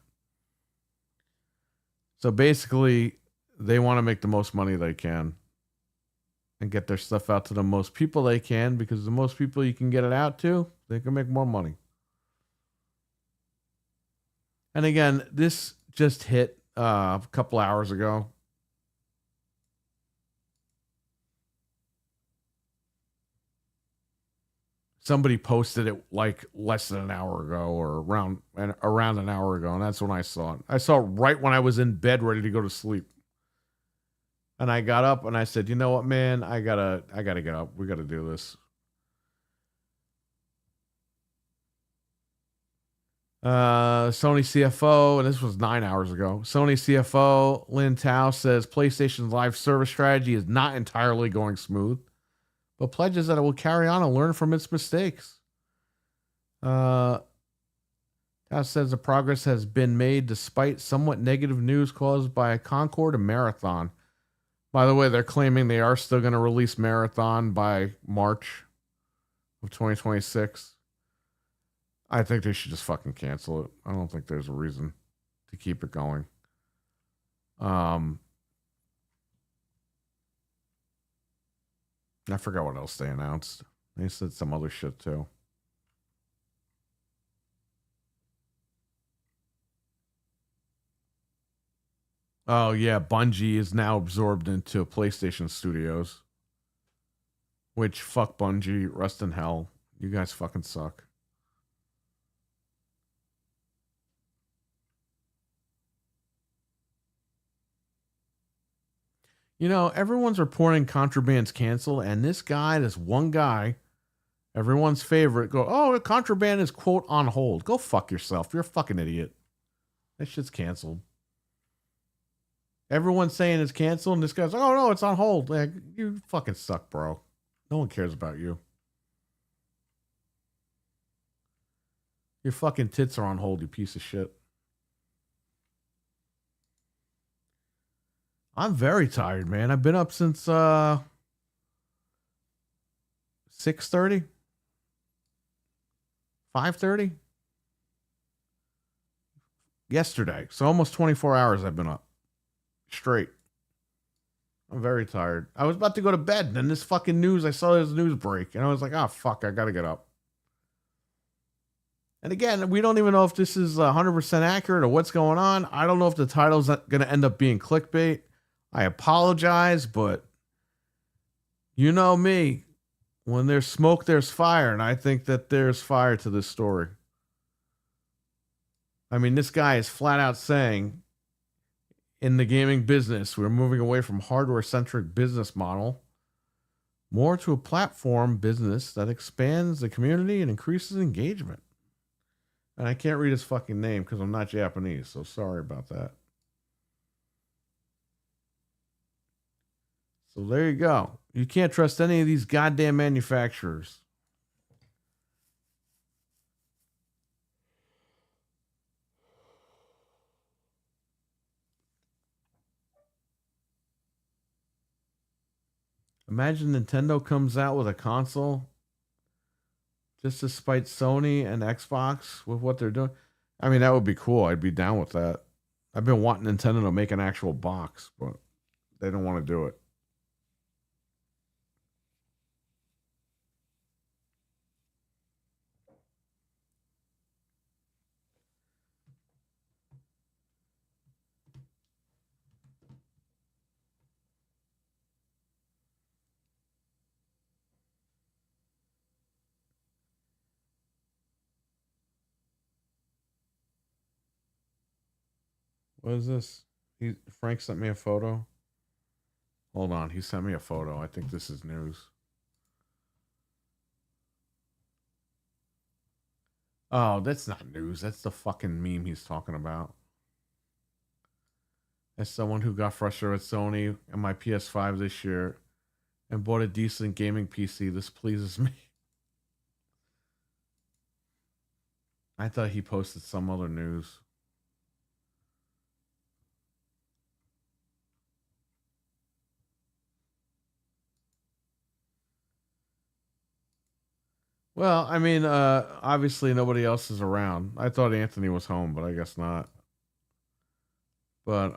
So basically, they want to make the most money they can and get their stuff out to the most people they can, because the most people you can get it out to, they can make more money. And again, this just hit a couple hours ago. Somebody posted it like less than an hour ago, or around an hour ago, and that's when I saw it. I saw it right when I was in bed ready to go to sleep. And I got up and I said, "You know what, man? I gotta get up. We gotta do this." Sony CFO, and this was 9 hours ago. Sony CFO Lin Tao says PlayStation's live service strategy is not entirely going smooth, but pledges that it will carry on and learn from its mistakes. Tao says the progress has been made despite somewhat negative news caused by a Concord and Marathon. By the way, they're claiming they are still going to release Marathon by March of 2026. I think they should just fucking cancel it. I don't think there's a reason to keep it going. I forgot what else they announced. They said some other shit too. Oh yeah, Bungie is now absorbed into PlayStation Studios. Which, fuck Bungie, rest in hell. You guys fucking suck. You know, everyone's reporting Contraband's canceled, and this one guy, everyone's favorite, oh, Contraband is, quote, on hold. Go fuck yourself. You're a fucking idiot. That shit's canceled. Everyone's saying it's canceled, and this guy's like, oh, no, it's on hold. Like, you fucking suck, bro. No one cares about you. Your fucking tits are on hold, you piece of shit. I'm very tired, man. I've been up since 6:30, 5:30 yesterday. So almost 24 hours I've been up straight. I'm very tired. I was about to go to bed, and then this fucking news, I saw this news break, and I was like, oh, fuck, I gotta get up. And again, we don't even know if this is 100% accurate or what's going on. I don't know if the title's going to end up being clickbait. I apologize, but you know me. When there's smoke, there's fire. And I think that there's fire to this story. I mean, this guy is flat out saying, in the gaming business, we're moving away from hardware-centric business model more to a platform business that expands the community and increases engagement. And I can't read his fucking name because I'm not Japanese, so sorry about that. So there you go. You can't trust any of these goddamn manufacturers. Imagine Nintendo comes out with a console just to spite Sony and Xbox with what they're doing. I mean, that would be cool. I'd be down with that. I've been wanting Nintendo to make an actual box, but they don't want to do it. What is this? Frank sent me a photo. Hold on, he sent me a photo. I think this is news. Oh, that's not news. That's the fucking meme he's talking about. As someone who got frustrated with Sony and my PS5 this year and bought a decent gaming PC, this pleases me. I thought he posted some other news. Well, I mean, obviously nobody else is around. I thought Anthony was home, but I guess not. But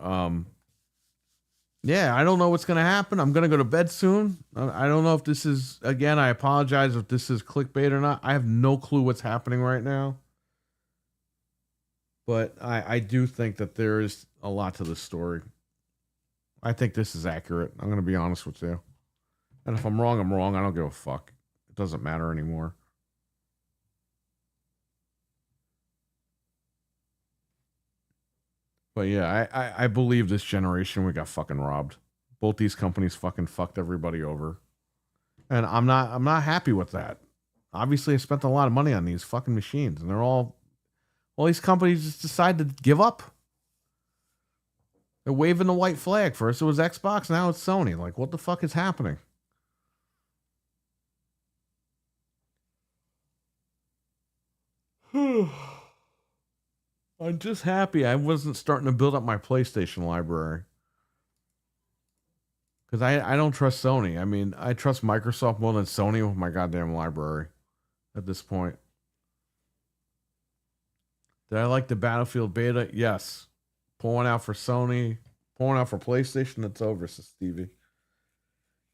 yeah, I don't know what's gonna happen. I'm gonna go to bed soon. I don't know if this is again. I apologize if this is clickbait or not. I have no clue what's happening right now. But I do think that there is a lot to this story. I think this is accurate. I'm gonna be honest with you. And if I'm wrong, I'm wrong. I don't give a fuck. It doesn't matter anymore. But yeah, I believe this generation we got fucking robbed. Both these companies fucking fucked everybody over. And I'm not happy with that. Obviously I spent a lot of money on these fucking machines and they're all these companies just decide to give up. They're waving the white flag. First it was Xbox, now it's Sony. Like what the fuck is happening? I'm just happy I wasn't starting to build up my PlayStation library. Because I don't trust Sony. I mean, I trust Microsoft more than Sony with my goddamn library at this point. Did I like the Battlefield beta? Yes. Pull one out for Sony. Pull one out for PlayStation. It's over, says Stevie.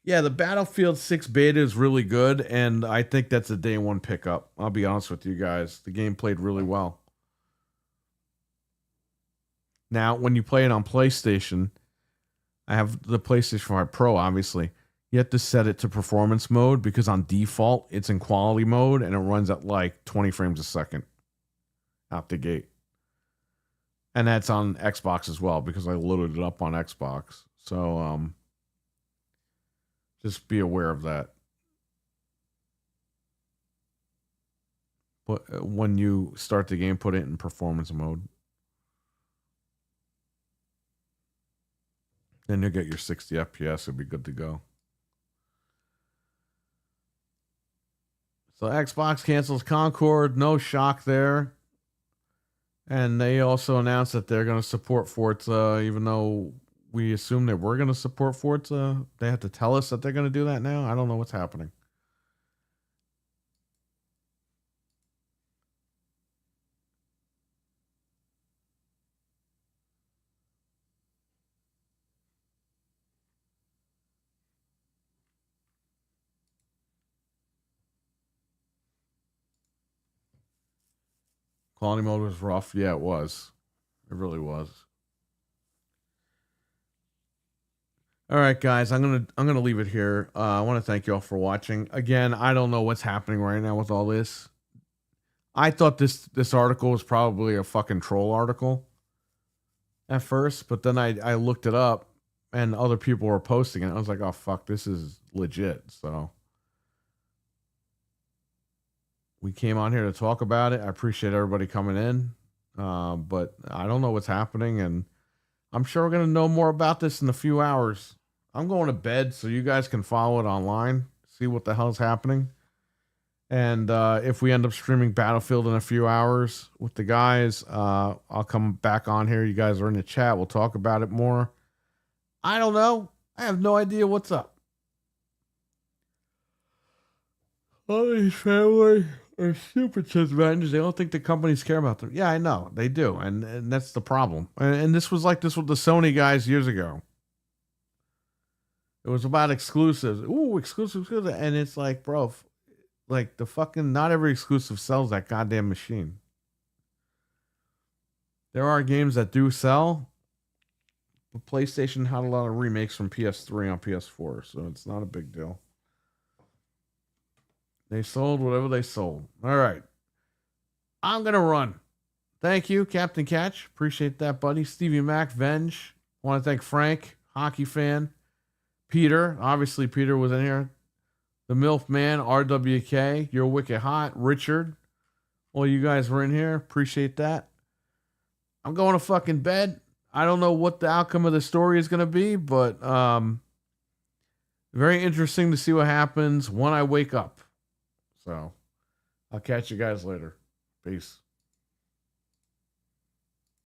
Yeah, the Battlefield 6 beta is really good, and I think that's a day one pickup. I'll be honest with you guys. The game played really well. Now, when you play it on PlayStation, I have the PlayStation 5 Pro, obviously. You have to set it to performance mode because on default, it's in quality mode and it runs at like 20 frames a second out the gate. And that's on Xbox as well because I loaded it up on Xbox. So just be aware of that. But when you start the game, put it in performance mode. Then you'll get your 60 FPS. It'll be good to go. So Xbox cancels Concord. No shock there. And they also announced that they're going to support Forza, even though we assumed they were going to support Forza. They have to tell us that they're going to do that now. I don't know what's happening. Quality mode was rough. Yeah, it was. It really was. All right, guys, I'm gonna leave it here. I want to thank you all for watching. Again, I don't know what's happening right now with all this. I thought this article was probably a fucking troll article at first, but then I looked it up and other people were posting it. I was like, oh fuck, this is legit. So we came on here to talk about it. I appreciate everybody coming in, but I don't know what's happening, and I'm sure we're gonna know more about this in a few hours. I'm going to bed so you guys can follow it online, see what the hell's happening. And if we end up streaming Battlefield in a few hours with the guys, I'll come back on here. You guys are in the chat. We'll talk about it more. I don't know. I have no idea what's up. All these family are stupid, says Rangers. They don't think the companies care about them. Yeah, I know. They do. And that's the problem. And this was like this with the Sony guys years ago. It was about exclusives. Ooh, exclusive. And it's like, bro, like the fucking, not every exclusive sells that goddamn machine. There are games that do sell, but PlayStation had a lot of remakes from PS3 on PS4, so it's not a big deal. They sold whatever they sold. All right. I'm going to run. Thank you, Captain Catch. Appreciate that, buddy. Stevie Mac, Venge. Want to thank Frank, hockey fan. Peter. Obviously, Peter was in here. The MILF Man, RWK. You're wicked hot. Richard. Well, you guys were in here. Appreciate that. I'm going to fucking bed. I don't know what the outcome of the story is going to be, but very interesting to see what happens when I wake up. So I'll catch you guys later. Peace.